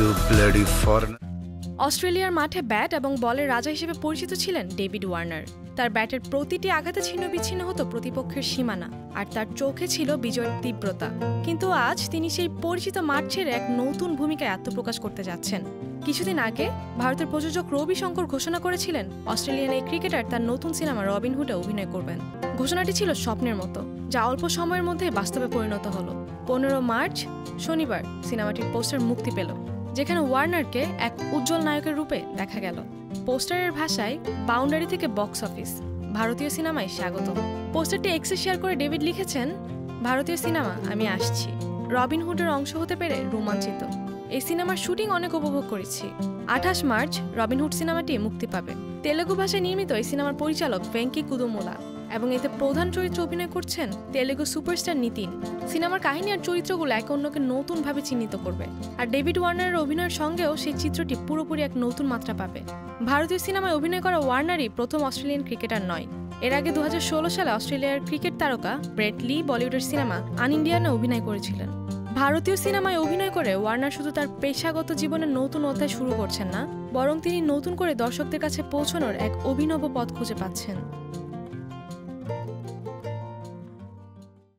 You bloody foreigner. অস্ট্রেলিয়ার মাঠে bat এবং বলের রাজা হিসেবে পরিচিত ছিলেন ডেভিড ওয়ার্নার। তার ব্যাটের প্রতিটি আঘাতে ছিন্ন বিচ্ছিন্ন হতো প্রতিপক্ষের সীমানা, আর তার চোখে ছিল বিজয়ের তীব্রতা। কিন্তু আজ তিনি সেই পরিচিত মাঠ ছেড়ে এক নতুন ভূমিকায় আত্মপ্রকাশ করতে যাচ্ছেন। কিছুদিন আগে ভারতের প্রযোজক রবি শঙ্কর ঘোষণা করেছিলেন অস্ট্রেলিয়ান এই ক্রিকেটার তার নতুন সিনেমা রবিনহুডে অভিনয় করবেন। ঘোষণাটি ছিল স্বপ্নের মতো, যা অল্প সময়ের মধ্যে বাস্তবে পরিণত হলো। 15 মার্চ শনিবার সিনেমাটির পোস্টার মুক্তি পেল, যেখানে ওয়ার্নারকে এক উজ্জ্বল নায়কের রূপে দেখা গেল। পোস্টারের ভাষায় বাউন্ডারি থেকে বক্স অফিস, ভারতীয় সিনেমায় স্বাগত। পোস্টারটি এক্সে শেয়ার করে ডেভিড লিখেছেন, ভারতীয় সিনেমা, আমি আসছি। রবিনহুডের অংশ হতে পেরে রোমাঞ্চিত। এই সিনেমার শুটিং অনেক উপভোগ করেছি। 28 মার্চ রবিনহুড সিনেমাটি মুক্তি পাবে। তেলেগু ভাষায় নির্মিত এই সিনেমার পরিচালক ভেঙ্কি কুদুমুলা এবং এতে প্রধান চরিত্রে অভিনয় করছেন তেলেগু সুপারস্টার নিতিন। সিনেমার কাহিনী আর চরিত্রগুলো একে অন্যকে নতুনভাবে চিহ্নিত করবে, আর ডেভিড ওয়ার্নারের অভিনয়ের সঙ্গেও সেই চিত্রটি পুরোপুরি এক নতুন মাত্রা পাবে। ভারতীয় সিনেমায় অভিনয় করা ওয়ার্নারই প্রথম অস্ট্রেলিয়ান ক্রিকেটার নয়। এর আগে 2016 সালে অস্ট্রেলিয়ার ক্রিকেট তারকা ব্রেট লি বলিউডের সিনেমা আন ইন্ডিয়ানে অভিনয় করেছিলেন। ভারতীয় সিনেমায় অভিনয় করে ওয়ার্নার শুধু তার পেশাগত জীবনের নতুন অধ্যায় শুরু করছেন না, বরং তিনি নতুন করে দর্শকদের কাছে পৌঁছানোর এক অভিনব পথ খুঁজে পাচ্ছেন।